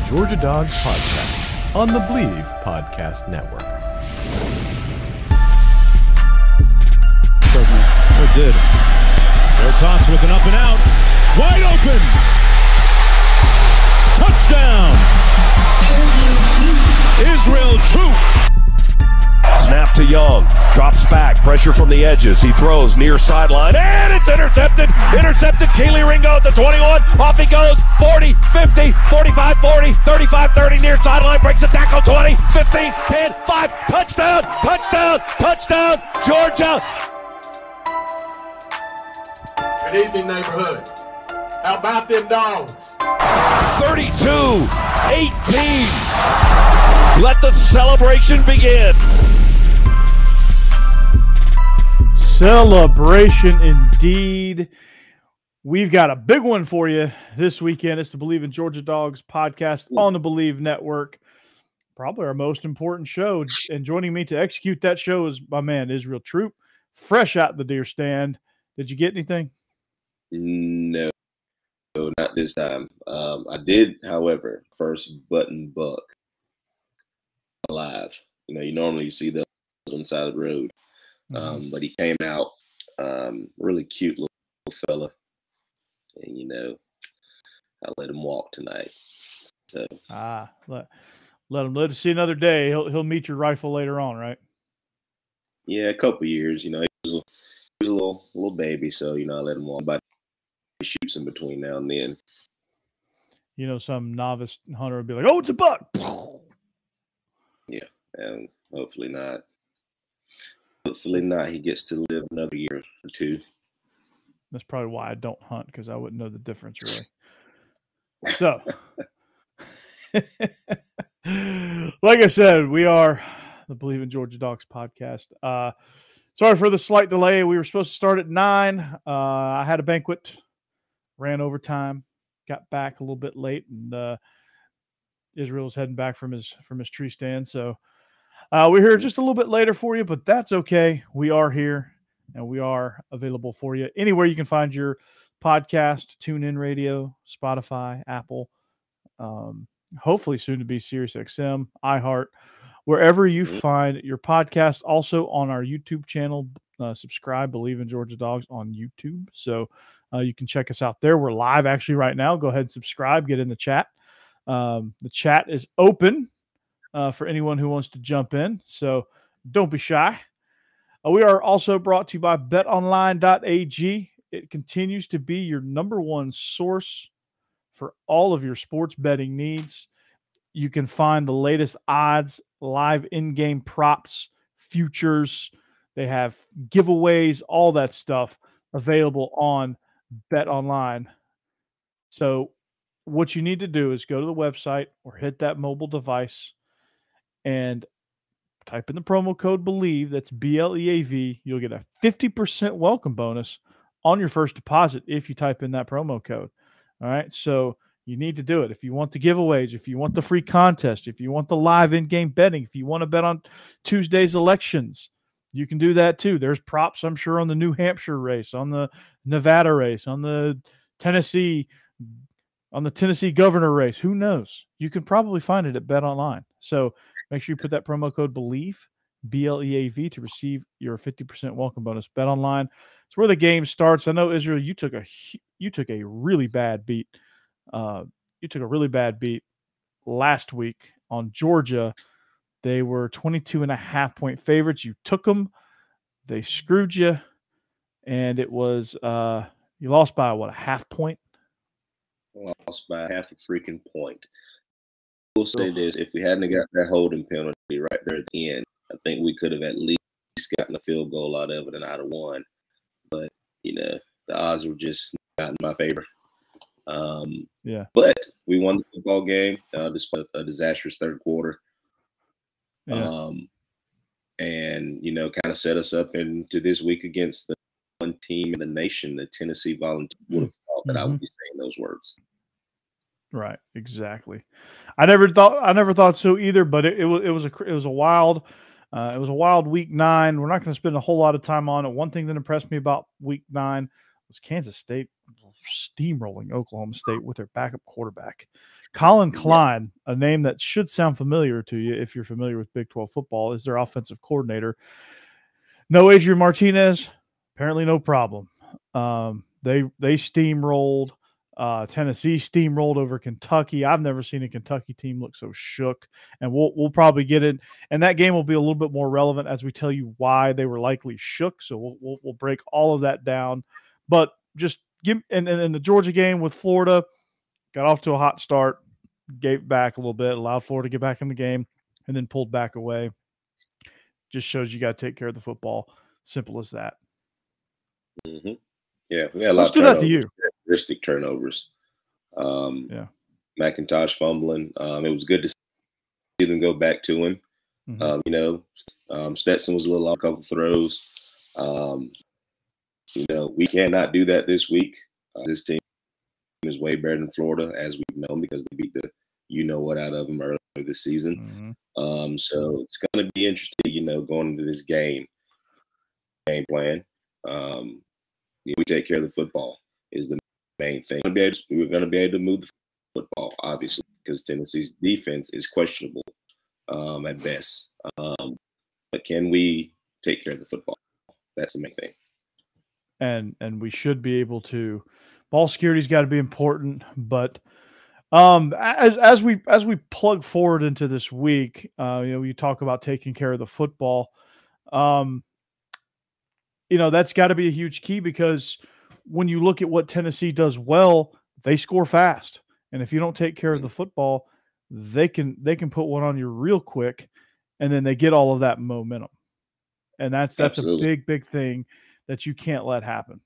Georgia Dogs Podcast on the Believe Podcast Network. Doesn't it? It did. Joe Cox with an up and out. Wide open. Touchdown. Israel Troop. Snap to Young. Drops back. Pressure from the edges. He throws near sideline. And it's intercepted. Intercepted. Keely Ringo at the 21. Off he goes. 40, 50, 45, 40, 35, 30. Near sideline. Breaks the tackle. 20, 15, 10, 5. Touchdown. Touchdown. Touchdown. Georgia. Good evening, neighborhood. How about them dogs? 32, 18. Let the celebration begin. Celebration indeed. We've got a big one for you this weekend. It's the Believe in Georgia Dogs podcast on the Believe Network. Probably our most important show. And joining me to execute that show is my man, Israel Troop, fresh out the deer stand. Did you get anything? No, not this time. I did, however, first button buck alive. You normally see those on the side of the road. But he came out, really cute little fella. And, I let him walk tonight. So let him live to see another day. He'll meet your rifle later on, right? Yeah, a couple years. He was a little baby, so I let him walk. But he shoots in between now and then. Some novice hunter would be like, "Oh, it's a buck." Yeah, and hopefully not. Hopefully not. He gets to live another year or two. That's probably why I don't hunt, because I wouldn't know the difference, really. So, like I said, we are the Believe in Georgia Dogs podcast. Sorry for the slight delay. We were supposed to start at 9. I had a banquet, ran overtime, got back a little bit late, and Israel's heading back from his tree stand. So we're here just a little bit later for you, but that's okay. We are here, and we are available for you anywhere you can find your podcast, TuneIn Radio, Spotify, Apple, hopefully soon to be SiriusXM, iHeart, wherever you find your podcast. Also on our YouTube channel, subscribe, Believe in Georgia Dogs on YouTube. So you can check us out there. We're live actually right now. Go ahead and subscribe, get in the chat. The chat is open for anyone who wants to jump in. So don't be shy. We are also brought to you by betonline.ag. It continues to be your number one source for all of your sports betting needs. You can find the latest odds, live in-game props, futures. They have giveaways, all that stuff available on BetOnline. So what you need to do is go to the website or hit that mobile device and type in the promo code BELIEVE. That's BLEAV. You'll get a 50% welcome bonus on your first deposit if you type in that promo code. All right. So you need to do it. If you want the giveaways, if you want the free contest, if you want the live in-game betting, if you want to bet on Tuesday's elections, you can do that too. There's props, I'm sure, on the New Hampshire race, on the Nevada race, on the Tennessee governor race. Who knows? You can probably find it at BetOnline. So make sure you put that promo code BELIEVE, BLEAV, to receive your 50% welcome bonus. BetOnline. It's where the game starts. I know, Israel, you took a really bad beat. You took a really bad beat last week on Georgia. They were 22.5-point favorites. You took them. They screwed you. And it was you lost by, a half point? Lost by half a freaking point. We'll say this: if we hadn't got that holding penalty right there at the end, I think we could have at least gotten a field goal out of it and I'd have won. But the odds were just not in my favor. Yeah. But we won the football game despite a disastrous third quarter. Yeah. And kind of set us up into this week against the one team in the nation, the Tennessee Volunteers. Would have thought that I would be saying those words. Right, exactly. I never thought so either. But it was a wild week 9. We're not going to spend a whole lot of time on it. One thing that impressed me about week 9 was Kansas State steamrolling Oklahoma State with their backup quarterback. Colin Klein, a name that should sound familiar to you if you're familiar with Big 12 football, is their offensive coordinator. No Adrian Martinez, apparently no problem. They steamrolled. Tennessee steamrolled over Kentucky. I've never seen a Kentucky team look so shook, and we'll probably get it. And that game will be a little bit more relevant as we tell you why they were likely shook. So we'll break all of that down. But just give and the Georgia game with Florida got off to a hot start, gave back a little bit, allowed Florida to get back in the game, and then pulled back away. Just shows you got to take care of the football. Simple as that. Mm-hmm. Yeah, we had a lot Let's of do that to you. Characteristic turnovers. McIntosh fumbling. It was good to see them go back to him. Mm-hmm. Stetson was a little off a couple throws. We cannot do that this week. This team is way better than Florida, as we've known, because they beat the you-know-what out of them earlier this season. Mm-hmm. So it's going to be interesting, going into this game plan. We take care of the football is the main thing. We're going to be able to move the football, obviously, because Tennessee's defense is questionable at best. But can we take care of the football? That's the main thing. And we should be able to. Ball security's got to be important, but as we plug forward into this week, you talk about taking care of the football. That's got to be a huge key, because when you look at what Tennessee does well, they score fast. And if you don't take care of the football, they can put one on you real quick, and then they get all of that momentum. And that's Absolutely. a big thing that you can't let happen.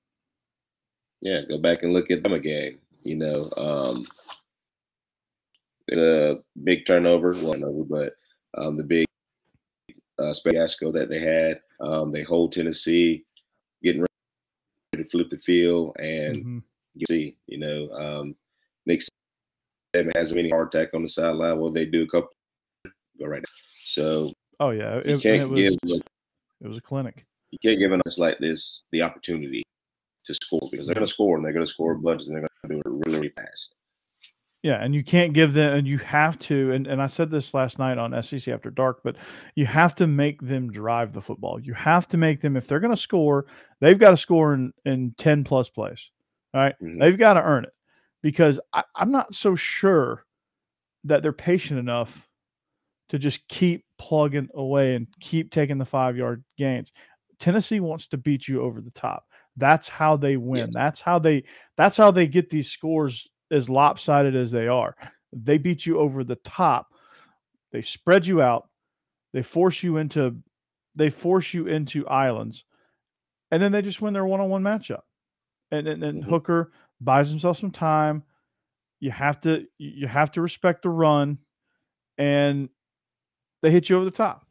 Yeah, go back and look at them again. The big turnover, but the big fiasco that they had. They hold Tennessee, getting ready to flip the field, and you see, Nick Saban has a mini heart attack on the sideline. Well, they do a couple go right now. So, it was a clinic. You can't give us like this the opportunity to score, because they're going to score, and they're going to score bunches, and they're going to do it really, really fast. Yeah, and you can't give them, and you have to, and I said this last night on SEC After Dark, but you have to make them drive the football. You have to make them, if they're going to score, they've got to score in 10-plus plays. All right? Mm-hmm. They've got to earn it, because I'm not so sure that they're patient enough to just keep plugging away and keep taking the 5-yard gains. Tennessee wants to beat you over the top. That's how they win. Yes. That's how they get these scores as lopsided as they are. They beat you over the top. They spread you out. They force you into islands, and then they just win their one-on-one matchup. And Hooker buys himself some time. You have to respect the run, and they hit you over the top.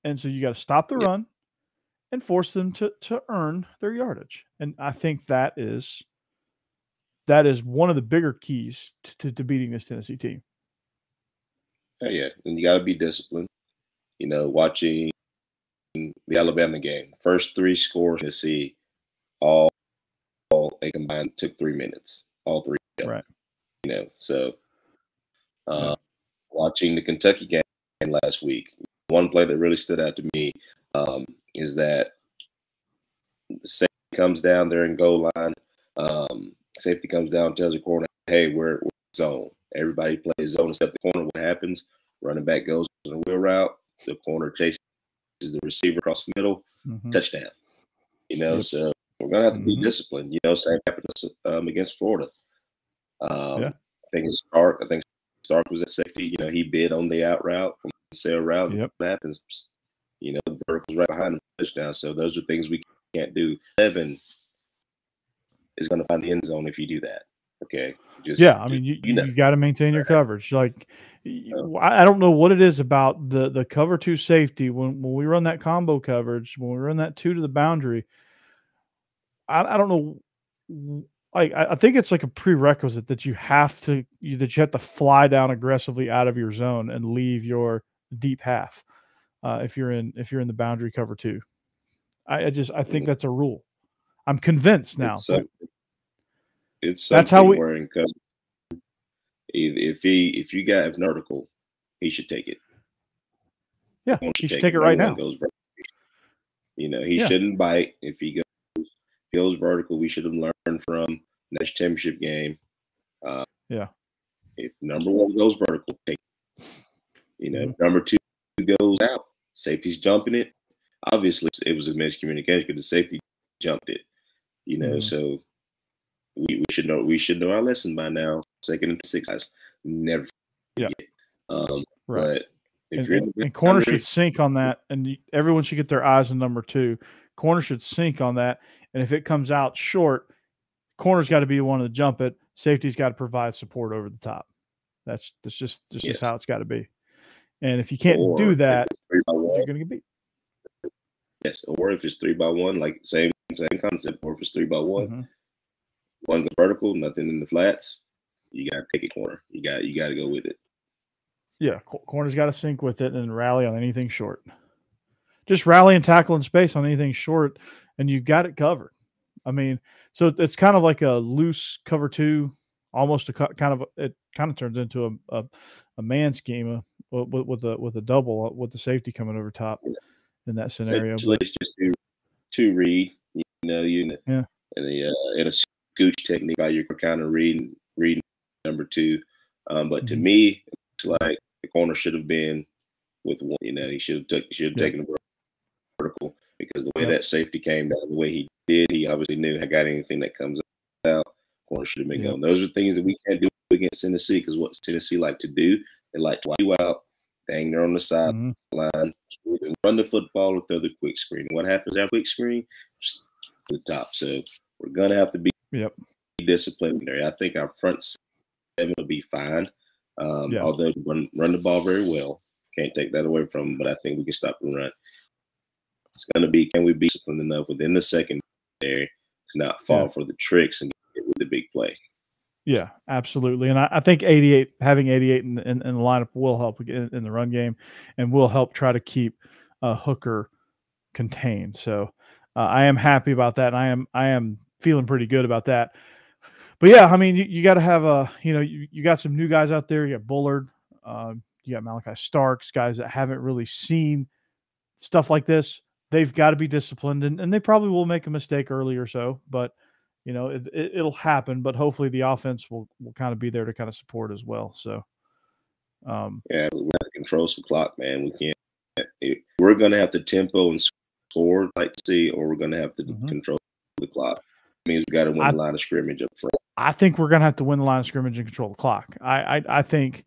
And so you got to stop the run and force them to earn their yardage. And I think that is one of the bigger keys to beating this Tennessee team. Yeah, and you got to be disciplined. Watching the Alabama game, first 3 scores to see all they combined took 3 minutes, all 3 of them. Right. So watching the Kentucky game last week, one play that really stood out to me is that safety comes down there in goal line. Safety comes down, tells the corner, hey, we're zone. Everybody plays zone except the corner. What happens? Running back goes on a wheel route. The corner chases the receiver across the middle. Touchdown. So we're going to have to be disciplined. Same happened against Florida. I think Stark was at safety. He bid on the out route, from the sail route. Yep. What happens? The vertical's right behind the touchdown. So those are things we can't do. 7 is going to find the end zone if you do that. Okay. You got to maintain your coverage. Like, I don't know what it is about the cover 2 safety when we run that combo coverage, when we run that 2 to the boundary. I don't know. I think it's like a prerequisite that you have to fly down aggressively out of your zone and leave your deep half if you're in the boundary cover 2. I think that's a rule. I'm convinced now. It's that's how we. If you got vertical, he should take it. Yeah, he should take it right now. He shouldn't bite. If he goes vertical, we should have learned from next championship game. If number one goes vertical, take it. If number two goes out, safety's jumping it. Obviously, it was a miscommunication because the safety jumped it. So we should know. We should know our lesson by now. Second and 6 guys, never forget. But if you're in the corner should sync on that, and everyone should get their eyes on number 2. Corner should sync on that, and if it comes out short, corner's got to be the one to jump it. Safety's got to provide support over the top. That's just how it's got to be. And if you can't do that, you're going to get beat. Yes, or if it's 3-by-1, like same concept. Or if it's 3-by-1, one goes vertical, nothing in the flats. You got to take a corner. You got to go with it. Yeah, corner's got to sync with it and rally on anything short. Just rally and tackle in space on anything short, and you've got it covered. I mean, so it's kind of like a loose cover 2, almost it kind of turns into a man scheme with a double with the safety coming over top in that scenario. It's just two read, in a scooch technique by your kind of reading number 2. But to me, it's like the corner should have been with one. He should have taken the vertical because the way that safety came down, the way he did, he obviously knew I got anything that comes out. Corner should have been going. Those are things that we can't do against Tennessee because what Tennessee like to do, they like to wipe you out. Dang, they're on the sideline, run the football or throw the quick screen. What happens after quick screen? Just the top. So we're gonna have to be disciplined there. I think our front 7 will be fine. Although run the ball very well, can't take that away from them. But I think we can stop the run. It's gonna be, can we be disciplined enough within the secondary to not fall for the tricks and get with the big play? Yeah, absolutely. And I think having 88 in the lineup will help in the run game and will help try to keep Hooker contained. So I am happy about that. And I am feeling pretty good about that. But yeah, I mean, you got to have you got some new guys out there. You got Bullard, you got Malachi Starks, guys that haven't really seen stuff like this. They've got to be disciplined, and they probably will make a mistake early or so, but it'll happen. But hopefully the offense will kind of be there to kind of support as well. So, we have to control some clock, man. We can't. We're going to have to tempo and score, like see, or we're going to have to control the clock. It means we got to win the line of scrimmage up front. I think we're going to have to win the line of scrimmage and control the clock. I think,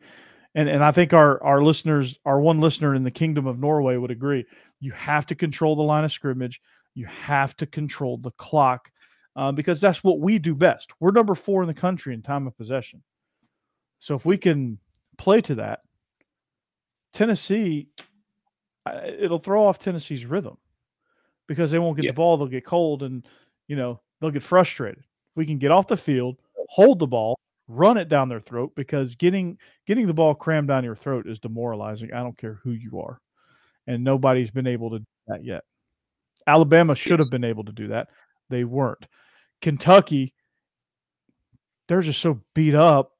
and I think our listeners, our one listener in the Kingdom of Norway would agree. You have to control the line of scrimmage. You have to control the clock because that's what we do best. We're number 4 in the country in time of possession. So if we can play to that, Tennessee, it'll throw off Tennessee's rhythm because they won't get the ball. They'll get cold and, they'll get frustrated. If we can get off the field, hold the ball, run it down their throat, because getting the ball crammed down your throat is demoralizing. I don't care who you are. And nobody's been able to do that yet. Alabama should have been able to do that. They weren't. Kentucky, they're just so beat up.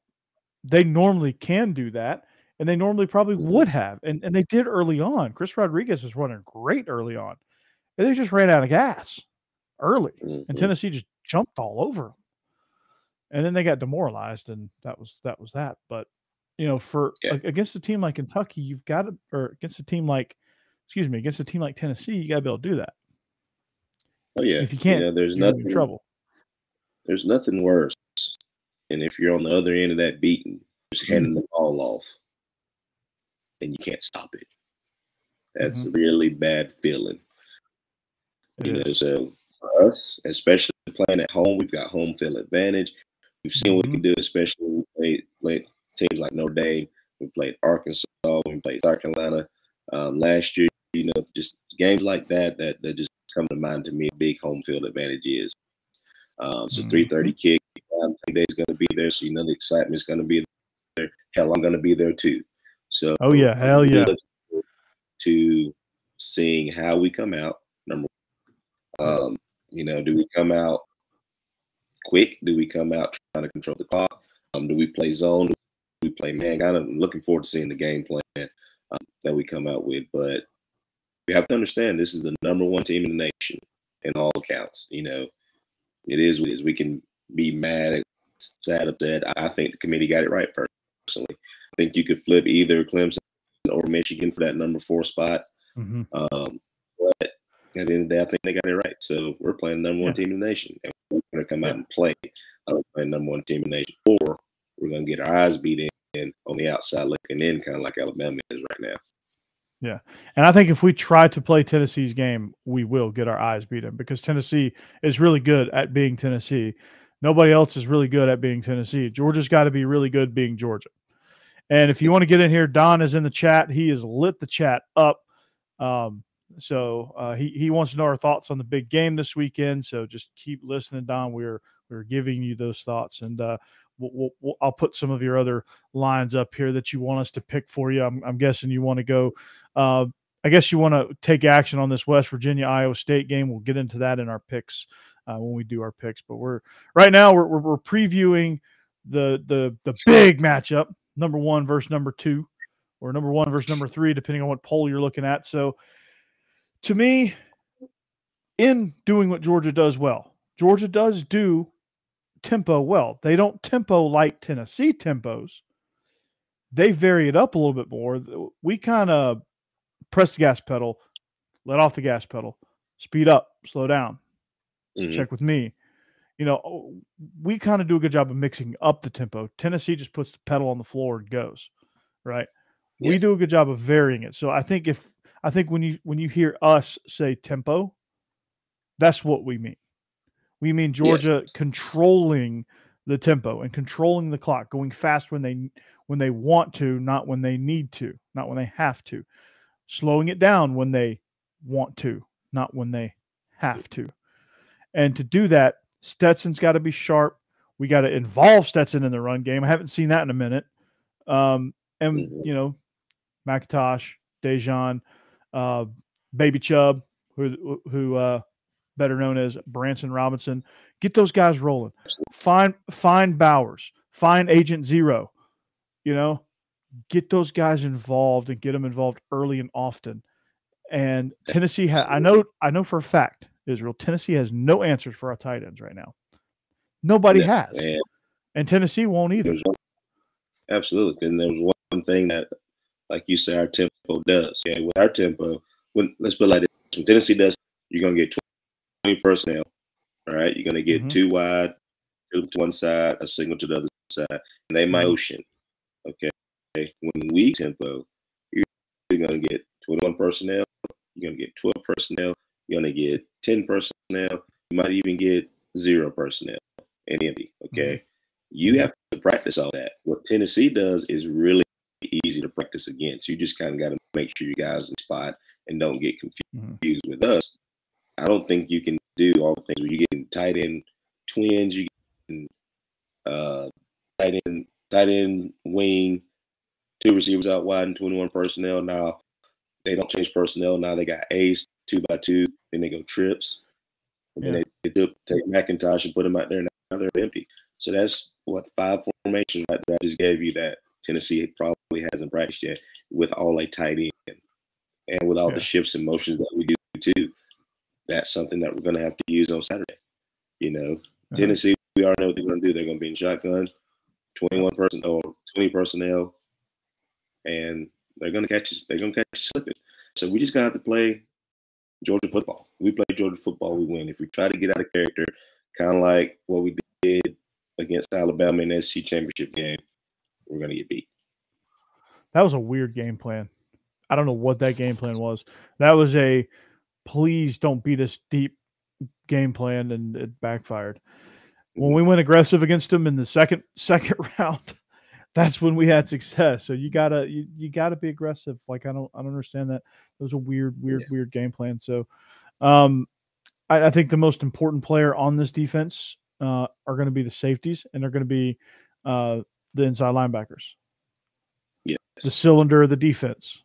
They normally can do that, and they normally probably would have. And they did early on. Chris Rodriguez was running great early on. And they just ran out of gas early. And Tennessee just jumped all over them. And then they got demoralized, and that was that. But, against a team like Kentucky, you've got to – or against a team like Tennessee, you got to be able to do that. Oh, yeah. If you can't, there's you're nothing in trouble. There's nothing worse. And if you're on the other end of that beating, just handing the ball off and you can't stop it. That's a really bad feeling. So for us, especially playing at home, we've got home field advantage. We've seen what we can do, especially when we play teams like Notre Dame. We played Arkansas. We played South Carolina last year. Just games like that just come to mind to me. Big home field advantage is. So 3:30 kick. Today's going to be there, so the excitement's going to be there. Hell, I'm going to be there too. So hell yeah. To seeing how we come out. Number one, do we come out quick? Do we come out trying to control the clock? Do we play zone? Do play. Man, kind of looking forward to seeing the game plan that we come out with. But we have to understand this is the #1 team in the nation in all accounts. You know, it is what it is. We can be mad, sad, upset. I think the committee got it right personally. I think you could flip either Clemson or Michigan for that #4 spot. Mm-hmm. But at the end of the day, I think they got it right. So we're playing the #1 team in the nation. And we're going to come out and play playing #1 team in the nation. Or we're going to get our eyes beat in on the outside looking in, kind of like Alabama is right now. Yeah. And I think if we try to play Tennessee's game, we will get our eyes beat in because Tennessee is really good at being Tennessee. Nobody else is really good at being Tennessee. Georgia's got to be really good being Georgia. And if you want to get in here, Don is in the chat. He has lit the chat up. So he wants to know our thoughts on the big game this weekend. So just keep listening, Don. We're giving you those thoughts. And I'll put some of your other lines up here that you want us to pick for you. I'm guessing you want to go. I guess you want to take action on this West Virginia Iowa State game. We'll get into that in our picks when we do our picks. But we're previewing the big matchup, #1 versus #2, or #1 versus #3, depending on what poll you're looking at. So, to me, in doing what Georgia does well, Georgia does do tempo well. They don't tempo like Tennessee tempos. They vary it up a little bit more. We kind of press the gas pedal, let off the gas pedal, speed up, slow down, check with me. You know, we kind of do a good job of mixing up the tempo. Tennessee just puts the pedal on the floor and goes, right? Yeah. We do a good job of varying it. So I think when you hear us say tempo, that's what we mean. We mean Georgia controlling the tempo and controlling the clock, going fast when they want to, not when they need to, not when they have to. Slowing it down when they want to, not when they have to. And to do that, Stetson's got to be sharp. We got to involve Stetson in the run game. I haven't seen that in a minute. You know, McIntosh, Dejan, Baby Chubb, who better known as Branson Robinson, get those guys rolling. Find Bowers, find Agent Zero. You know, get those guys involved and get them involved early and often. And Tennessee I know for a fact, Israel, Tennessee has no answers for our tight ends right now. Nobody has. Man. And Tennessee won't either. Absolutely. And there's one thing that, like you say, our tempo does. Okay? With our tempo, let's put it like this. When Tennessee does, you're going to get 20 personnel. All right? You're going to get 2 wide, 2 to one side, a single to the other side. And they motion. Okay? When we tempo, you're going to get 21 personnel. You're going to get 12 personnel. You're going to get 10 personnel. You might even get 0 personnel and empty. Okay. You have to practice all that. What Tennessee does is really easy to practice against. You just kind of got to make sure you guys in spot and don't get confused with us. I don't think you can do all the things where you get tight end twins, you get tight end wing, 2 receivers out wide and 21 personnel. Now they don't change personnel. Now they got ace 2x2, then they go trips. And then they take McIntosh and put him out there, and now they're empty. So that's 5 formations right there I just gave you that Tennessee probably hasn't practiced yet with all a tight end and with all the shifts and motions that we do too. That's something that we're going to have to use on Saturday. You know, Tennessee, we already know what they're going to do. They're going to be in shotgun, 20 personnel, and they're going to catch us. They're going to catch us slipping. So we just got to have to play Georgia football. We play Georgia football, we win. If we try to get out of character, kind of like what we did against Alabama in the SEC championship game, we're going to get beat. That was a weird game plan. I don't know what that game plan was. That was a please don't beat us deep game plan, and it backfired. When we went aggressive against them in the second round, that's when we had success. So you gotta be aggressive. Like I don't understand that. It was a weird game plan. So I think the most important player on this defense are going to be the safeties, and they're going to be the inside linebackers. Yes. The cylinder of the defense.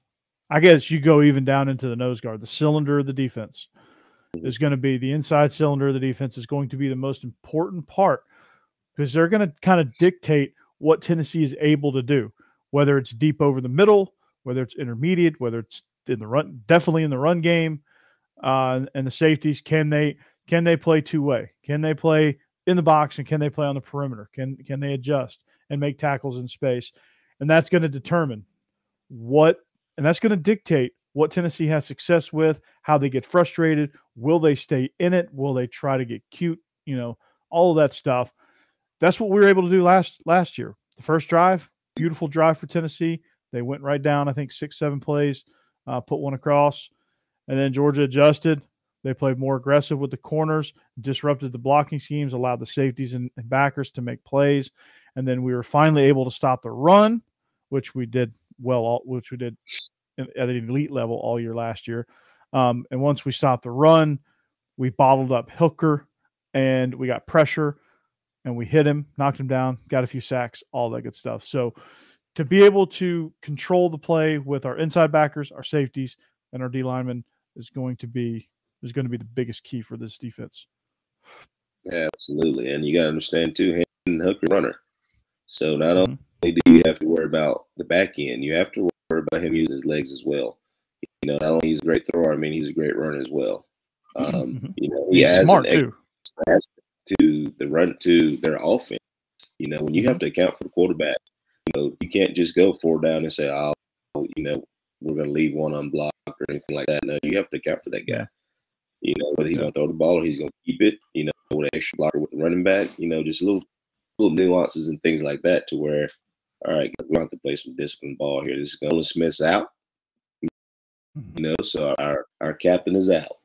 I guess you go even down into the nose guard. The cylinder of the defense is going to be the inside cylinder of the defense is going to be the most important part because they're going to kind of dictate what Tennessee is able to do. whether it's deep over the middle, whether it's intermediate, whether it's in the run, definitely in the run game, and the safeties. Can they play two-way? Can they play in the box, and can they play on the perimeter? Can they adjust and make tackles in space? And that's going to determine and that's going to dictate what Tennessee has success with, how they get frustrated. Will they stay in it? Will they try to get cute? All of that stuff. That's what we were able to do last year. The first drive, beautiful drive for Tennessee. They went right down, I think, 6-7 plays, put one across, and then Georgia adjusted. They played more aggressive with the corners, disrupted the blocking schemes, allowed the safeties and backers to make plays, and then we were finally able to stop the run, which we did at an elite level all year last year. And once we stopped the run, we bottled up Hooker, and we got pressure, and we hit him, knocked him down, got a few sacks, all that good stuff. So to be able to control the play with our inside backers, our safeties, and our D linemen is going to be the biggest key for this defense. Yeah, absolutely. And you got to understand, too, Hendon Hooker runner. So not only do you have to worry about the back end, you have to worry about him using his legs as well. Not only he's a great thrower, he's a great runner as well. He's smart, too. To the run to their offense. When you have to account for the quarterback, you can't just go 4 down and say, we're going to leave one unblocked or anything like that. No, you have to account for that guy. Whether he's going to throw the ball or he's going to keep it, with an extra blocker with the running back, just little nuances and things like that to where, all right, we have to play some disciplined ball here. This is Nolan Smith's out, so our captain is out.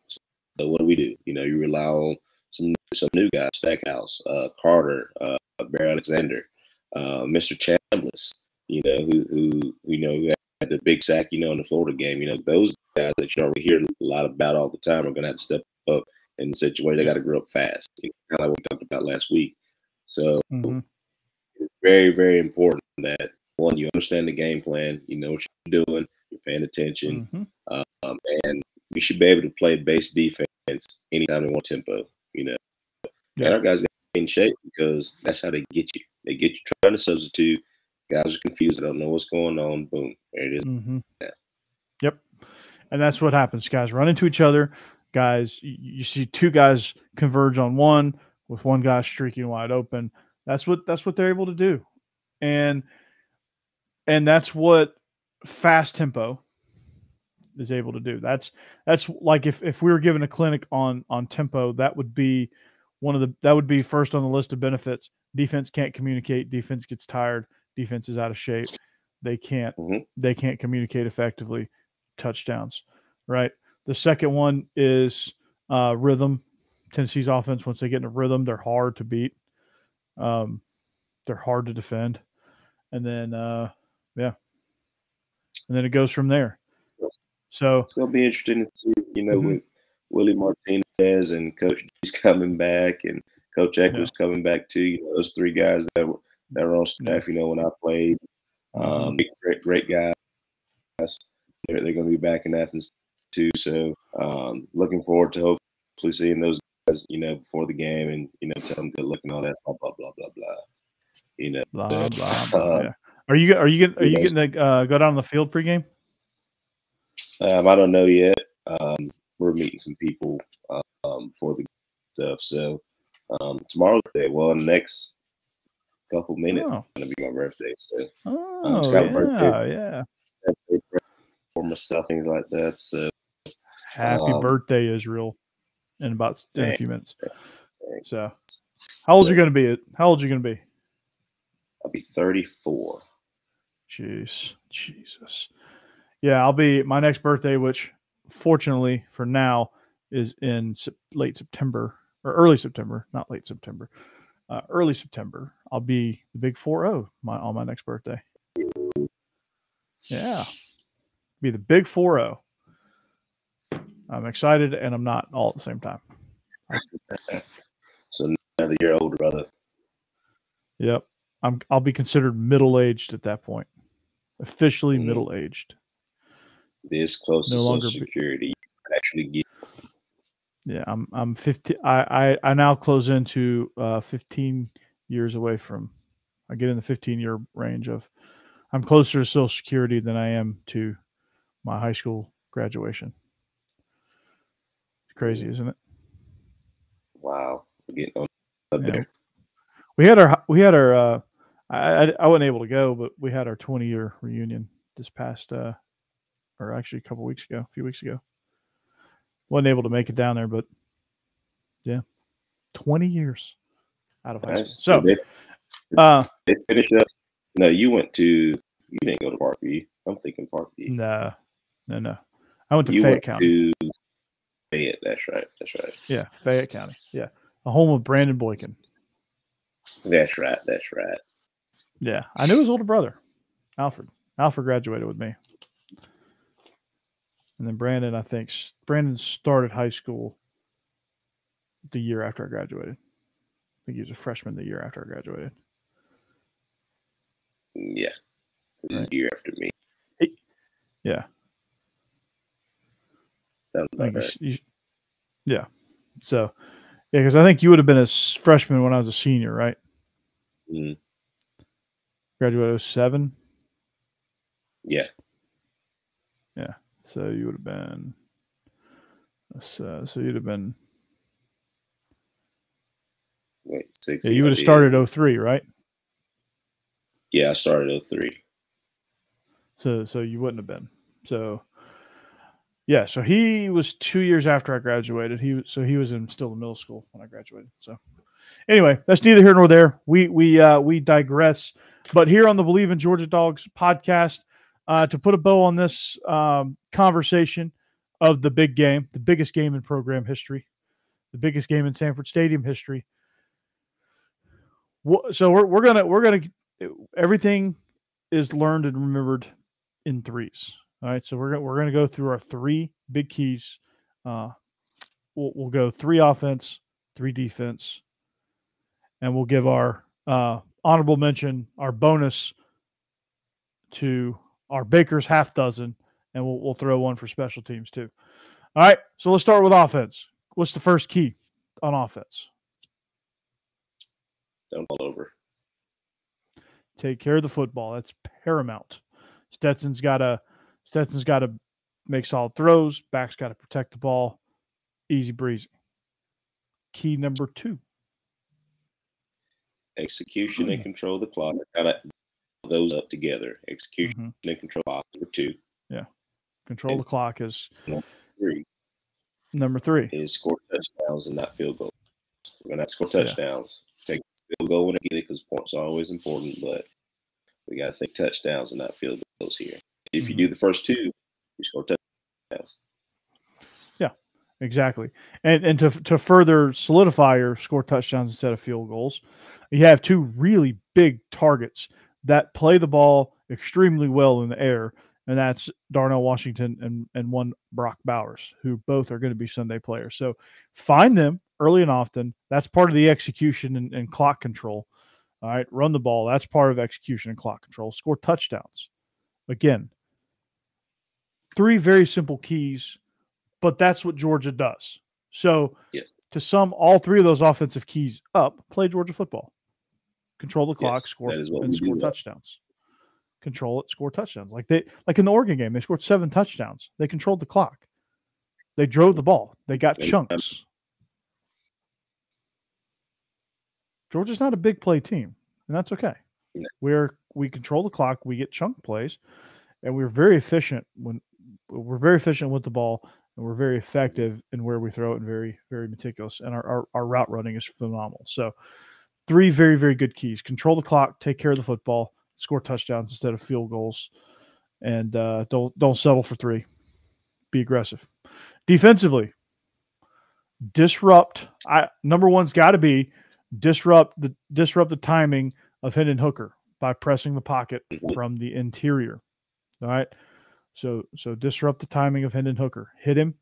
So what do? You rely on some new guys, Stackhouse, Carter, Bear Alexander, Mr. Chambliss, who had the big sack, in the Florida game. Those guys that you already hear a lot about all the time are going to have to step up in the situation. They got to grow up fast, kind of like we talked about last week. So it's very, very important that, one, you understand the game plan, you know what you're doing, you're paying attention, and we should be able to play base defense anytime we want tempo, And our guys got to get in shape because that's how they get you. They get you trying to substitute. Guys are confused. They don't know what's going on. Boom. There it is. Yeah. Yep. And that's what happens. Guys run into each other. Guys, you see 2 guys converge on one with one guy streaking wide open. That's what they're able to do. And that's what fast tempo is able to do. That's like if we were given a clinic on tempo, that would be first on the list of benefits. Defense can't communicate. Defense gets tired. Defense is out of shape. They can't communicate effectively. Touchdowns, right? The second one is rhythm. Tennessee's offense, once they get in a rhythm, they're hard to beat. They're hard to defend. And then, and then it goes from there. So it's going to be interesting to see, with Willie Martinez and Coach G's coming back and Coach Eckler's coming back too. Those 3 guys that were on staff, when I played. Great guys. They're going to be back in Athens too. So looking forward to hopefully seeing those guys, before the game and, tell them good luck and all that, blah, blah, blah, blah, blah. Blah, blah, blah, yeah. Are you getting to go down on the field pregame? I don't know yet. We're meeting some people for the stuff. So tomorrow's the day. Well, in the next couple minutes, it's going to be my birthday. So it's kind of birthday. Yeah. For myself, things like that. So happy birthday, Israel! In about a few minutes. So, how old are you going to be? I'll be 34. Jesus. Yeah, I'll be my next birthday, which fortunately for now is in late September or early September, not late September. Early September. I'll be the big 4-0 on my next birthday. Yeah. Be the big 4-0. I'm excited and I'm not all at the same time. So now that you're older, brother. Yep. I'll be considered middle-aged at that point. Officially middle-aged. This close to Social Security, you can actually get. Yeah, I'm 50. I now close into 15 years away from. I get in the 15-year range of I'm closer to Social Security than I am to my high school graduation. It's crazy, isn't it? Wow, we're getting up there. We had our I wasn't able to go, but we had our 20-year reunion this past or actually a few weeks ago. Wasn't able to make it down there, but yeah, 20 years out of high school. So they finished up. No, you didn't go to Parkview. I'm thinking Parkview. No. I went to Fayette County. Fayette, that's right. Yeah, Fayette County. Yeah, the home of Brandon Boykin. That's right. Yeah, I knew his older brother, Alfred. Alfred graduated with me. And then Brandon started high school the year after I graduated. I think he was a freshman the year after I graduated. Yeah. Right. The year after me. Yeah. Yeah. So, yeah, because I think you would have been a freshman when I was a senior, right? Mm-hmm. Graduated 07? Yeah. Yeah. So you would have been. So you'd have been. Wait, 6. Yeah, you would have started 03, right? Yeah, I started 03. So you wouldn't have been. So yeah, so he was 2 years after I graduated. He was still in middle school when I graduated. So anyway, that's neither here nor there. We digress. But here on the Believe in Georgia Dogs podcast, to put a bow on this conversation of the big game, the biggest game in program history, the biggest game in Sanford Stadium history. So we're gonna everything is learned and remembered in threes. All right, so we're gonna go through our 3 big keys. We'll go 3 offense, 3 defense, and we'll give our honorable mention, our bonus to our Baker's half dozen, and we'll throw one for special teams too. All right, so let's start with offense. What's the first key on offense? Don't fall over. Take care of the football. That's paramount. Stetson's got to make solid throws. Back's got to protect the ball. Easy breezy. Key number 2. Execution and control the clock. Got those up together. Execution and control clock number 2. Yeah. Control the clock is number 3 is score touchdowns and not field goals. We're going to have to score touchdowns. Take field goal when I get it because points are always important, but we got to think touchdowns and not field goals here. If you do the first 2, you score touchdowns. Yeah, exactly. And to further solidify your score touchdowns instead of field goals, you have 2 really big targets that play the ball extremely well in the air, and that's Darnell Washington and one Brock Bowers, who both are going to be Sunday players. So find them early and often. That's part of the execution and clock control. All right, run the ball. That's part of execution and clock control. Score touchdowns. Again, 3 very simple keys, but that's what Georgia does. So to sum all 3 of those offensive keys up, play Georgia football. Control the clock, score touchdowns. Control it, score touchdowns. Like in the Oregon game, they scored 7 touchdowns. They controlled the clock. They drove the ball. They got chunks. Georgia's not a big play team, and that's okay. We control the clock, we get chunk plays, and we're very efficient with the ball, and we're very effective in where we throw it and very, very meticulous. And our route running is phenomenal. So 3 very, very good keys. Control the clock, take care of the football, score touchdowns instead of field goals, and don't settle for 3. Be aggressive. Defensively, disrupt. Number 1's got to be disrupt the timing of Hendon Hooker by pressing the pocket from the interior. All right. So disrupt the timing of Hendon Hooker. Hit him,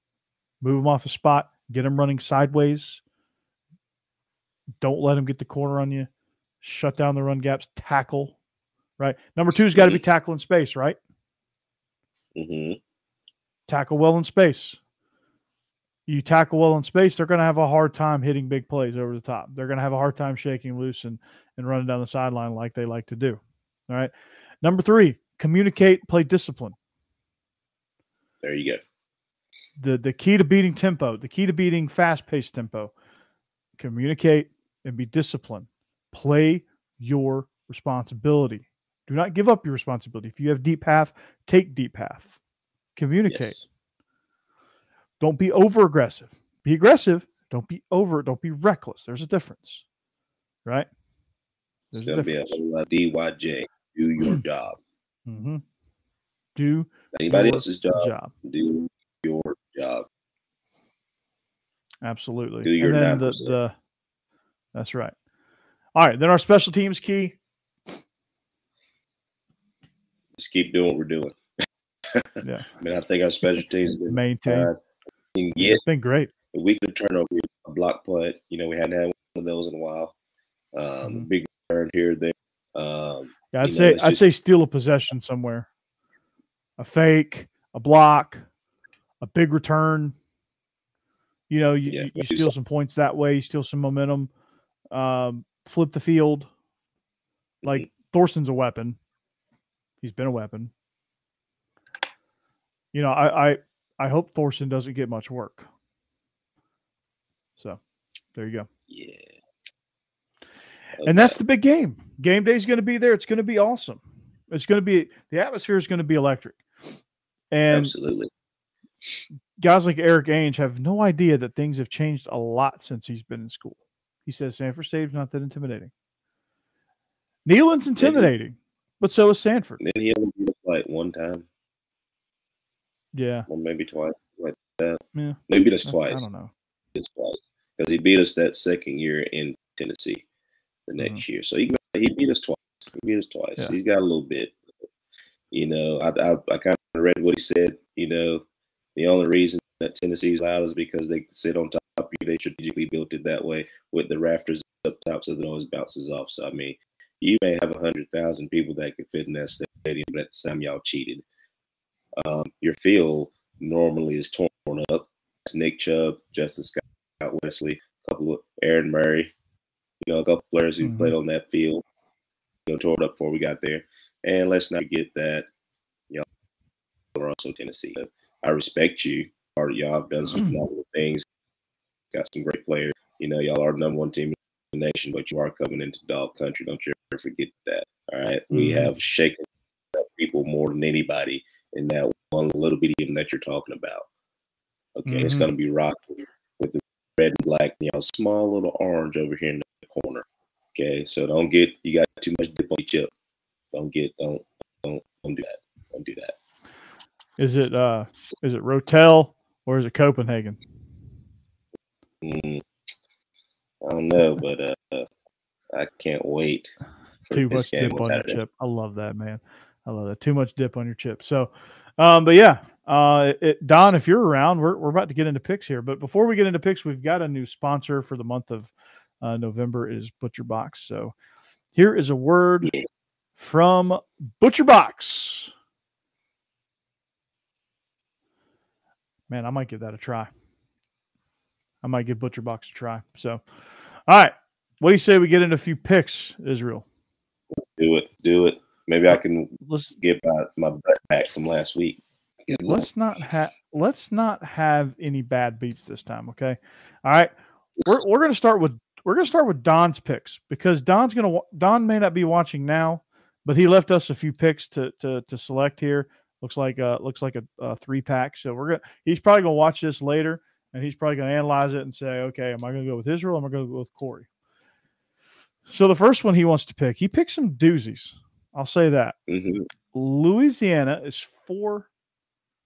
move him off a spot, get him running sideways. Don't let him get the corner on you. Shut down the run gaps. Tackle. Right. Number 2's got to be tackle in space, right? Tackle well in space. You tackle well in space, they're going to have a hard time hitting big plays over the top. They're going to have a hard time shaking loose and running down the sideline like they like to do. All right. Number 3, communicate, play discipline. There you go. The key to beating tempo, the key to beating fast-paced tempo, communicate and be disciplined. Play your responsibility. Do not give up your responsibility. If you have deep half, take deep half. Communicate. Yes. Don't be over-aggressive. Be aggressive. Don't be reckless. There's a difference, right? There's going to be a whole lot of DYJ. Do your job. Mm-hmm. Do anybody else's job. Do your job. Absolutely. Do your and then that's right. All right. Then our special teams key. Just keep doing what we're doing. Yeah. I mean, I think our special teams have been maintain. It's been great. A weekly turnover, a block punt. You know, we hadn't had one of those in a while. Big return here, there. Yeah, I'd say steal a possession somewhere. A fake, a block, a big return. You know, you steal some points that way. You steal some momentum. Flip the field. Like Thorson's a weapon. He's been a weapon. You know, I hope Thorson doesn't get much work. So, there you go. Yeah. Okay. And that's the big game. Game day is going to be there. It's going to be awesome. It's going to be the atmosphere is going to be electric. And absolutely, guys like Eric Ainge have no idea that things have changed a lot since he's been in school. He says Sanford State's not that intimidating. Neyland's intimidating, but so is Sanford. Then he only beat us like one time. Yeah. Or maybe twice. Like that. Yeah. Maybe that's twice. I don't know. It's twice. Because he beat us that second year in Tennessee the next year. So he beat us twice. Yeah. He's got a little bit. You know, I kind of read what he said. You know, the only reason that Tennessee's loud is because they sit on top of you. They strategically built it that way with the rafters up top so that it always bounces off. So, I mean, you may have 100,000 people that could fit in that stadium, but at the time y'all cheated. Your field normally is torn up. It's Nick Chubb, Justin Scott Wesley, a couple of Aaron Murray, you know, a couple players who played on that field, you know, tore it up before we got there. And let's not forget that, you know, we're also Tennessee. I respect you. Y'all have done some phenomenal things. Got some great players. You know, y'all are the #1 team in the nation, but you are coming into dog country. Don't you ever forget that. All right. We have shaken up people more than anybody in that one little bitty game that you're talking about. Okay. It's going to be rocking with the red and black, you know, small little orange over here in the corner. Okay. So you got too much dip on your chip. Don't do that. Don't do that. Is it Rotel or is it Copenhagen? I don't know, but I can't wait. Too much dip on your chip. I love that, man. I love that. Too much dip on your chip. So, but yeah, Don, if you're around, we're about to get into picks here. But before we get into picks, we've got a new sponsor for the month of November is ButcherBox. So here is a word from ButcherBox. Man, I might give that a try. I might give ButcherBox a try. So, all right. What do you say we get into a few picks, Israel? Let's do it. Maybe I can get my butt back from last week. Let's not have any bad beats this time, okay? All right. We're gonna start with Don's picks because Don may not be watching now, but he left us a few picks to select here. Looks like a 3-pack. So he's probably gonna watch this later and he's probably gonna analyze it and say, okay, am I gonna go with Israel? Am I gonna go with Corey? So the first one he wants to pick, he picked some doozies. I'll say that. Louisiana is 4+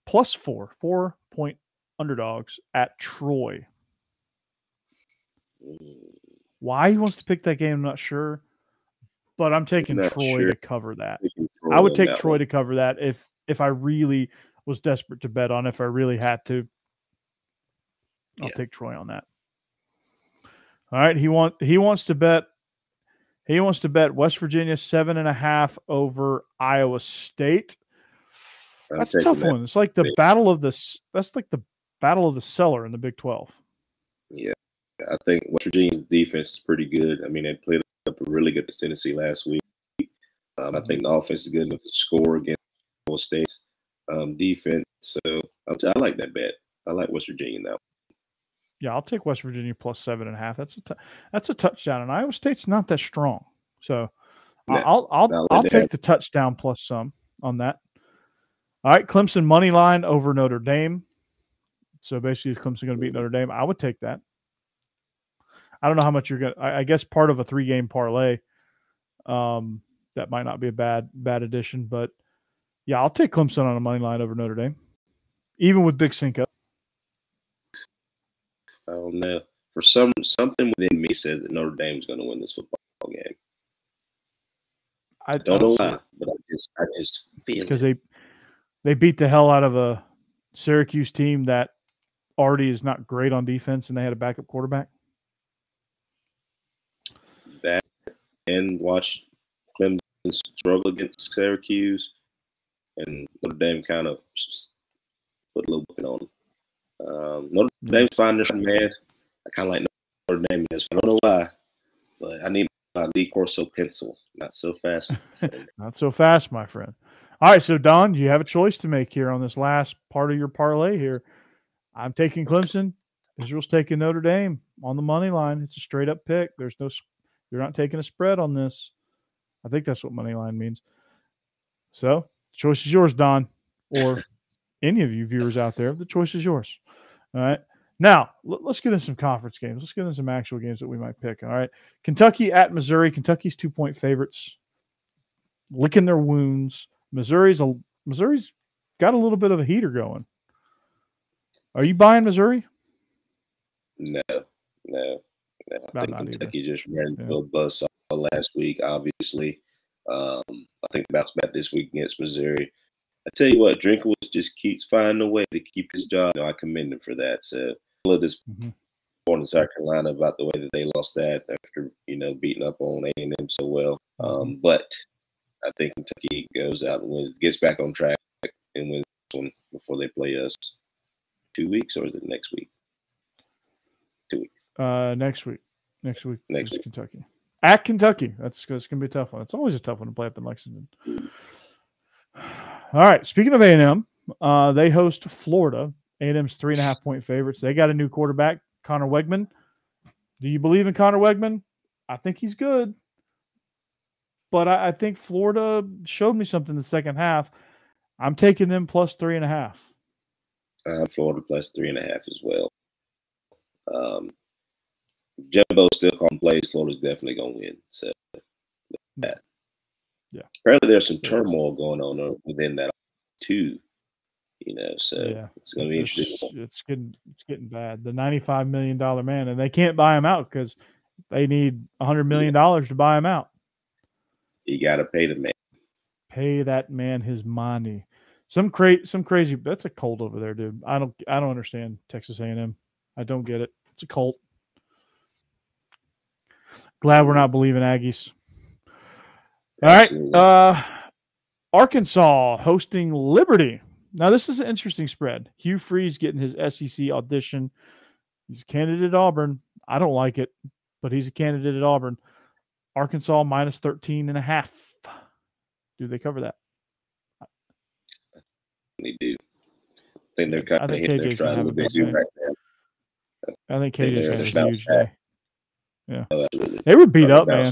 4-point underdogs at Troy. Why he wants to pick that game, I'm not sure. But I'm taking Troy to cover that. I would take Troy to cover that if I really was desperate to bet on, if I really had to. I'll take Troy on that. All right. He wants to bet West Virginia 7.5 over Iowa State. That's a tough one. It's like the battle of the cellar in the Big 12. Yeah. I think West Virginia's defense is pretty good. I mean, they played up really good to Tennessee last week. I think the offense is good enough to score against Iowa State's defense. So I like that bet. I like West Virginia now. Yeah, I'll take West Virginia plus 7.5. That's a touchdown, and Iowa State's not that strong. So I'll take the touchdown plus some on that. All right, Clemson money line over Notre Dame. So basically, is Clemson going to beat Notre Dame? I would take that. I don't know how much you're going to – I guess part of a 3-game parlay. That might not be a bad addition. But, yeah, I'll take Clemson on a money line over Notre Dame, even with Big Cinco. I don't know. For something within me says that Notre Dame's going to win this football game. I don't know why, but I just feel because they beat the hell out of a Syracuse team that already is not great on defense, and they had a backup quarterback. That and watch Clemson struggle against Syracuse, and Notre Dame kind of put a little bit on them. Notre Dame's fine this man. I kind of like Notre Dame this. I don't know why, but I need my Lee Corso pencil. Not so fast. Not so fast, my friend. All right, so Don, you have a choice to make here on this last part of your parlay here. I'm taking Clemson. Israel's taking Notre Dame on the money line. It's a straight up pick. You're not taking a spread on this. I think that's what money line means. So, the choice is yours, Don, or any of you viewers out there. The choice is yours. All right. Now, let's get into some conference games. Let's get into some actual games that we might pick. All right. Kentucky at Missouri. Kentucky's 2-point favorites. Licking their wounds. Missouri's got a little bit of a heater going. Are you buying Missouri? No. I think Kentucky just ran into a buzzsaw last week, obviously. I think bounce back this week against Missouri. I tell you what, Drinkwitz just keeps finding a way to keep his job. I commend him for that. So I love this point in South Carolina about the way that they lost that after, beating up on A&M so well. But I think Kentucky goes out and wins, gets back on track and wins this one before they play us 2 weeks, or is it next week? 2 weeks. Next week. Next week. Kentucky. At Kentucky. That's going to be a tough one. It's always a tough one to play up in Lexington. All right. Speaking of A&M, they host Florida. A&M's 3.5-point favorites. They got a new quarterback, Connor Wegman. Do you believe in Connor Wegman? I think he's good. But I think Florida showed me something in the second half. I'm taking them plus 3.5. Florida plus 3.5 as well. Jimbo still calling plays. Florida's definitely going to win. So, that. Yeah. Apparently, there's some turmoil going on within that too. So it's going to be interesting. It's getting bad. The $95 million man, and they can't buy him out because they need $100 million to buy him out. You got to pay the man. Pay that man his money. Some crazy. That's a cult over there, dude. I don't understand Texas A&M. I don't get it. It's a cult. Glad we're not believing Aggies. All right. Arkansas hosting Liberty. Now, this is an interesting spread. Hugh Freeze getting his SEC audition. He's a candidate at Auburn. I don't like it, but he's a candidate at Auburn. Arkansas minus 13.5. Do they cover that? They do. I think they're kind of hitting their stride a little bit too right now. I think KJ's going to have a huge day. Yeah. They were beat up, man.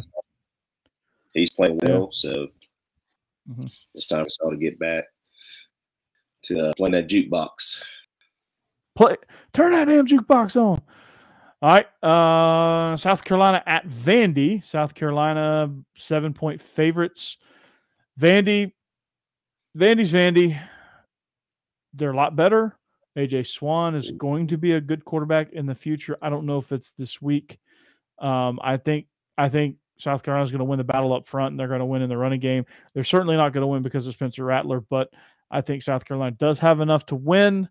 He's playing well, so it's time for Saul to get back to playing that jukebox. Turn that damn jukebox on. All right. South Carolina at Vandy. South Carolina 7-point favorites. Vandy's Vandy. They're a lot better. AJ Swan is going to be a good quarterback in the future. I don't know if it's this week. I think South Carolina's going to win the battle up front, and they're going to win in the running game. They're certainly not going to win because of Spencer Rattler, but I think South Carolina does have enough to win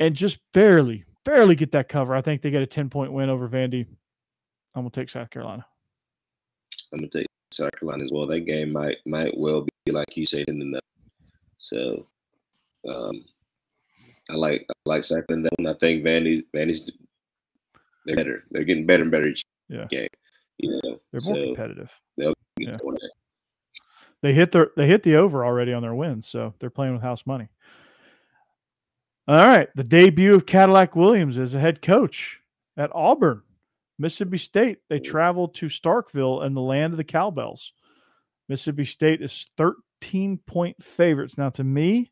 and just barely get that cover. I think they get a 10-point win over Vandy. I'm going to take South Carolina. I'm going to take South Carolina as well. That game might well be, like you said, in the nuts. So I like South Carolina. I think Vandy's they're better. They're getting better and better each game. They're more competitive. They'll get They hit the over already on their wins, so they're playing with house money. All right, the debut of Cadillac Williams as a head coach at Auburn, Mississippi State. They traveled to Starkville and the land of the cowbells. Mississippi State is 13-point favorites. Now, to me,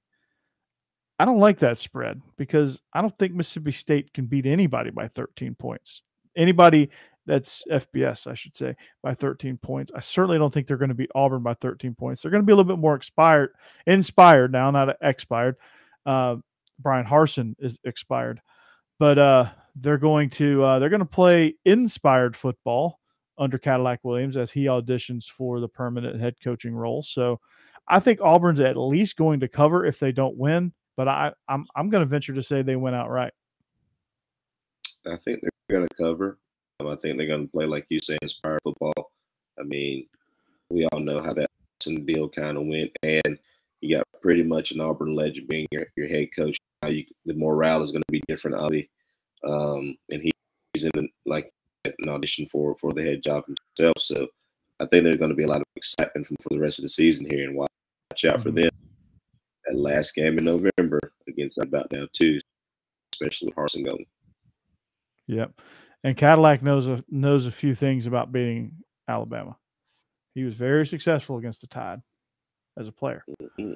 I don't like that spread because I don't think Mississippi State can beat anybody by 13 points. Anybody that's FBS, I should say, by 13 points. I certainly don't think they're going to beat Auburn by 13 points. They're going to be a little bit more inspired now, not expired. Brian Harsin is expired, but they're going to play inspired football under Cadillac Williams as he auditions for the permanent head coaching role. So I think Auburn's at least going to cover if they don't win, but I'm going to venture to say they win outright. I think they're going to cover. I think they're going to play, like you say, inspired football. I mean, we all know how that deal kind of went, and you got pretty much an Auburn legend being your head coach. The morale is going to be different, obviously. And he's in an audition for the head job himself. So I think there's going to be a lot of excitement for the rest of the season here, and watch out for them. That last game in November against about now too, especially with Harsin going. Yep. And Cadillac knows a few things about beating Alabama. He was very successful against the Tide as a player. Mm-hmm.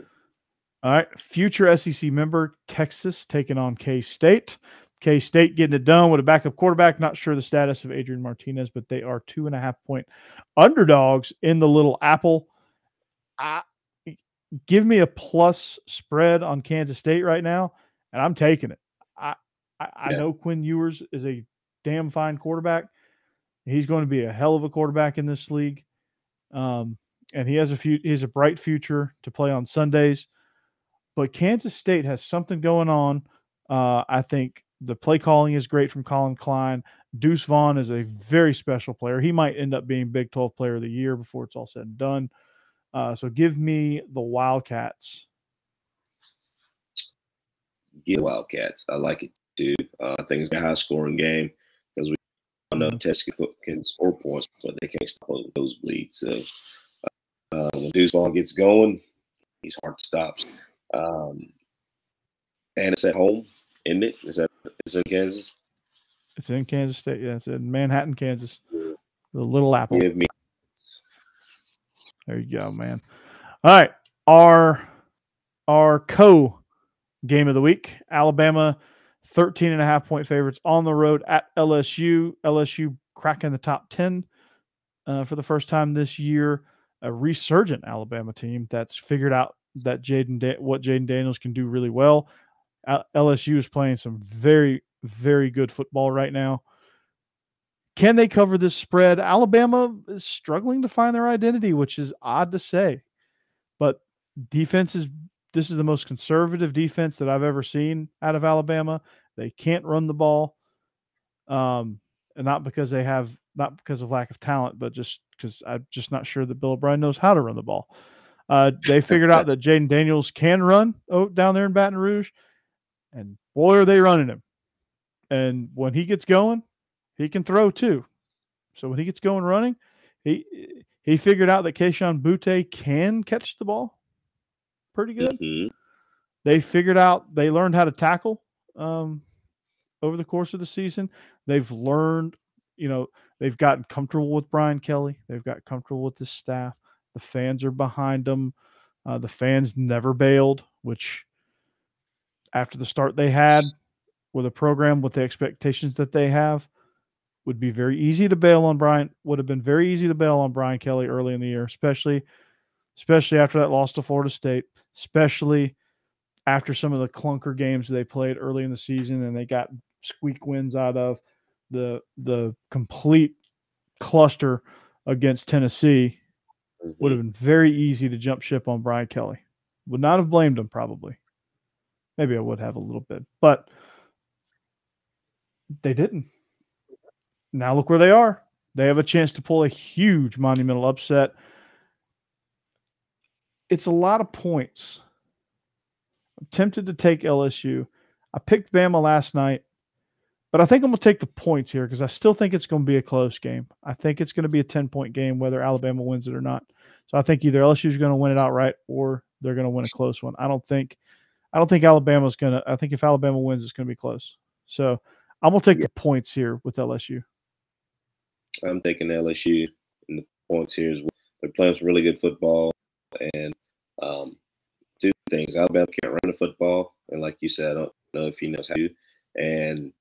All right, future SEC member Texas taking on K-State. K-State getting it done with a backup quarterback. Not sure the status of Adrian Martinez, but they are 2.5-point underdogs in the Little Apple. Give me a plus spread on Kansas State right now, and I'm taking it. I know Quinn Ewers is a damn fine quarterback. He's going to be a hell of a quarterback in this league. And he has a bright future to play on Sundays. But Kansas State has something going on. I think the play calling is great from Colin Klein. Deuce Vaughn is a very special player. He might end up being Big 12 Player of the Year before it's all said and done. So give me the Wildcats. Get Wildcats. I like it too. I think it's a high-scoring game because we know Texas can score points, but they can't stop those bleeds. So when Deuce Vaughn gets going, he's hard to stop. And it's at home, isn't it? Is it Kansas? It's in Kansas State. Yeah, it's in Manhattan, Kansas. The Little Apple. Give me. There you go, man. All right, our game of the week: Alabama, 13.5-point favorites on the road at LSU. LSU cracking the top 10 for the first time this year. A resurgent Alabama team that's figured out that what Jaden Daniels can do really well. LSU is playing some very, very good football right now. Can they cover this spread? Alabama is struggling to find their identity, which is odd to say. But this is the most conservative defense that I've ever seen out of Alabama. They can't run the ball. And not because of lack of talent, but just because I'm just not sure that Bill O'Brien knows how to run the ball. They figured out that Jaden Daniels can run down there in Baton Rouge, and boy, are they running him. And when he gets going, he can throw too. So when he gets going running, he figured out that Keyshawn Butte can catch the ball pretty good. Mm-hmm. They learned how to tackle over the course of the season. They've learned, they've gotten comfortable with Brian Kelly. They've got comfortable with the staff. The fans are behind them. The fans never bailed, which after the start they had with a program with the expectations that they have, would be very easy to bail on Brian. Would have been very easy to bail on Brian Kelly early in the year, especially after that loss to Florida State, especially after some of the clunker games they played early in the season and they got squeak wins out of the complete cluster against Tennessee. Would have been very easy to jump ship on Brian Kelly. Would not have blamed him, probably. Maybe I would have a little bit, but they didn't. Now look where they are. They have a chance to pull a huge monumental upset. It's a lot of points. I'm tempted to take LSU. I picked Bama last night. But I think I'm going to take the points here because I still think it's going to be a close game. I think it's going to be a 10-point game whether Alabama wins it or not. So I think either LSU is going to win it outright or they're going to win a close one. I don't think Alabama's going to – I think if Alabama wins, it's going to be close. So I'm going to take the points here with LSU. I'm taking LSU and the points here as well. They're playing some really good football. And two things. Alabama can't run the football. And like you said, I don't know if he knows how to. And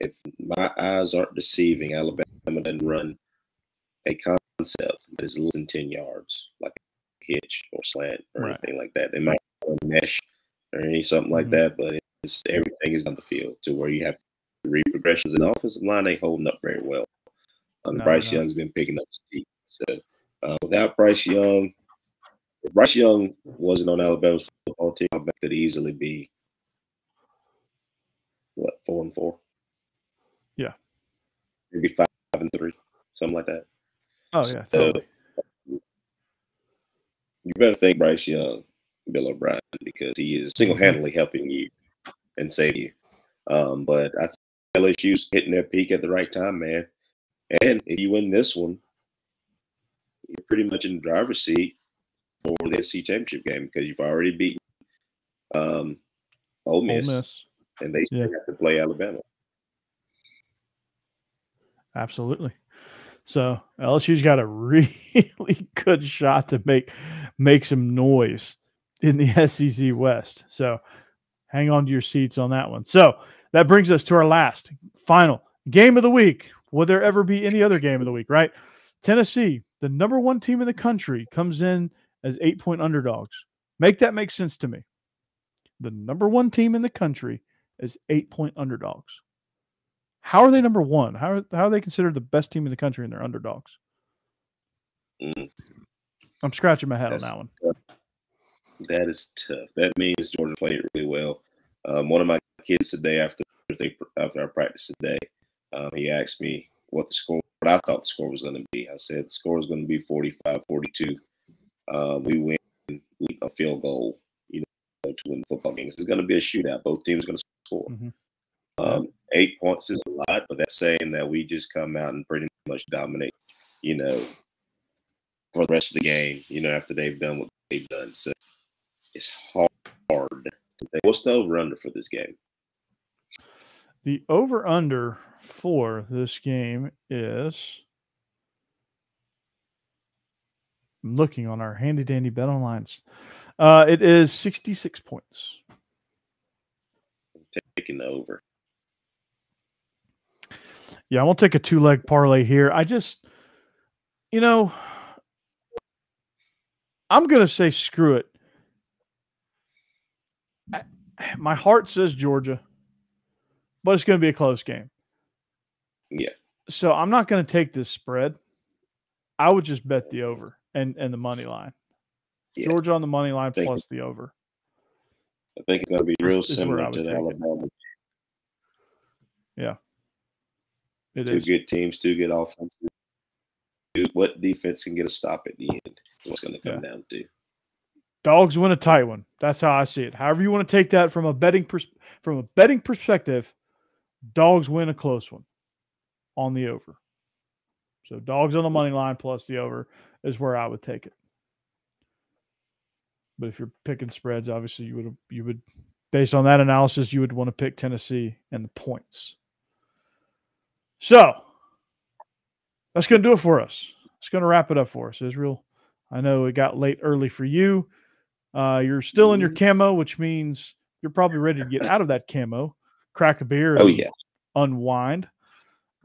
if my eyes aren't deceiving, Alabama doesn't run a concept that is less than 10 yards, like a hitch or slant or anything like that. They might run mesh or something like that, but everything is on the field to where you have to read progressions. And the offensive line ain't holding up very well. Bryce Young's been picking up steam. So without Bryce Young, if Bryce Young wasn't on Alabama's football team, Alabama could easily be 4-4. Yeah, maybe 5-3, something like that. Oh yeah, totally. You better thank Bryce Young, Bill O'Brien, because he is single-handedly helping you and saving you. But I think LSU's hitting their peak at the right time, man. And if you win this one, you're pretty much in the driver's seat for the SEC championship game because you've already beaten Ole Miss, and they still have to play Alabama. Absolutely. So LSU's got a really good shot to make some noise in the SEC West. So hang on to your seats on that one. So that brings us to our last, final game of the week. Will there ever be any other game of the week, right? Tennessee, the number one team in the country, comes in as 8-point underdogs. Make sense to me. The number one team in the country is 8-point underdogs. How are they number one? How are they considered the best team in the country and they're underdogs? I'm scratching my head on that one. Tough. That is tough. That means Georgia played really well. One of my kids today after our practice today, he asked me what I thought the score was going to be. I said the score is going to be 45-42. We win a field goal, to win the football game. This is going to be a shootout. Both teams are going to score. 8 points is a lot, but that's saying that we just come out and pretty much dominate, for the rest of the game, after they've done what they've done. So it's hard. What's the over-under for this game? The over-under for this game is, I'm looking on our handy-dandy bet online. It is 66 points. I'm taking the over. Yeah, I'm going to take a 2-leg parlay here. I just, I'm going to say screw it. My heart says Georgia, but it's going to be a close game. Yeah. So I'm not going to take this spread. I would just bet the over and the money line. Yeah. Georgia on the money line plus the over. I think it's going to be real similar to the Alabama. Yeah. Two good teams, two good offenses. What defense can get a stop at the end? What's going to come down to? Dogs win a tight one. That's how I see it. However you want to take that from a betting perspective, dogs win a close one on the over. So dogs on the money line plus the over is where I would take it. But if you're picking spreads, obviously you would based on that analysis, you would want to pick Tennessee and the points. So that's going to do it for us. It's going to wrap it up for us, Israel. I know it got late early for you. You're still in your camo, which means you're probably ready to get out of that camo, crack a beer, and unwind.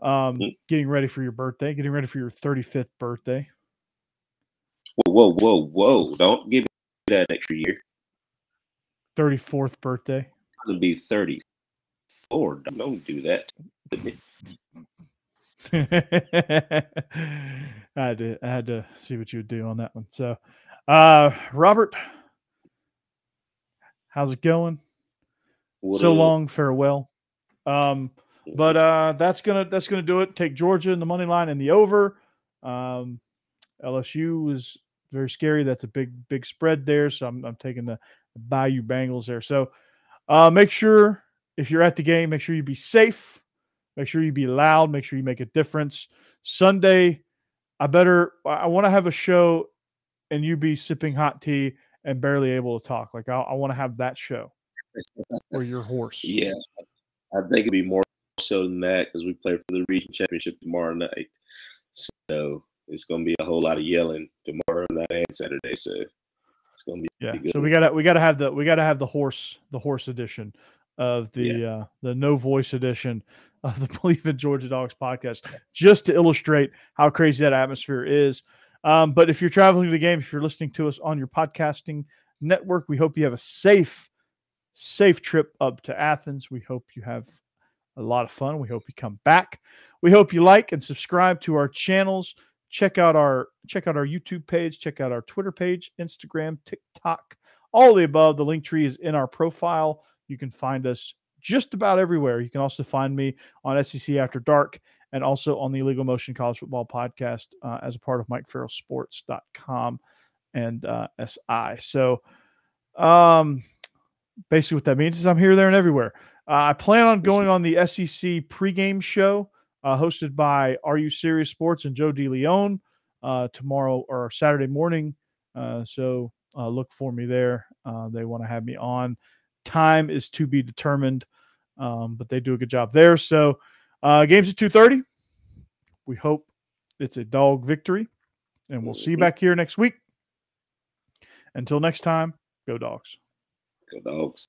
Getting ready for your birthday, getting ready for your 35th birthday. Whoa. Don't give me that extra year. 34th birthday. It's going to be 34. Don't do that. I had to see what you would do on that one. So, Robert, how's it going? So long, farewell. But that's gonna do it. Take Georgia in the money line and the over. LSU is very scary. That's a big spread there. So I'm taking the Bayou Bengals there. So make sure if you're at the game, make sure you be safe. Make sure you be loud. Make sure you make a difference. Sunday, I want to have a show and you be sipping hot tea and barely able to talk. Like I want to have that show where you're hoarse. Yeah, I think it'd be more so than that because we play for the region championship tomorrow night. So it's going to be a whole lot of yelling tomorrow night and Saturday. So it's going to be good. So we gotta have the horse edition of the no voice edition of the Believe in Georgia Dogs podcast, just to illustrate how crazy that atmosphere is. But if you're traveling to the game, if you're listening to us on your podcasting network, we hope you have a safe trip up to Athens. We hope you have a lot of fun. We hope you come back. We hope you like and subscribe to our channels. Check out our YouTube page. Check out our Twitter page, Instagram, TikTok, all of the above. The link tree is in our profile. You can find us just about everywhere. You can also find me on SEC After Dark and also on the Illegal Motion College Football Podcast as a part of MikeFarrellSports.com and SI. So basically what that means is I'm here, there, and everywhere. I plan on going on the SEC pregame show hosted by Are You Serious Sports and Joe DeLeon tomorrow or Saturday morning. So look for me there. They want to have me on. Time is to be determined, but they do a good job there. So game's at 2:30. We hope it's a dog victory, and we'll see you back here next week. Until next time, go Dogs. Go Dogs.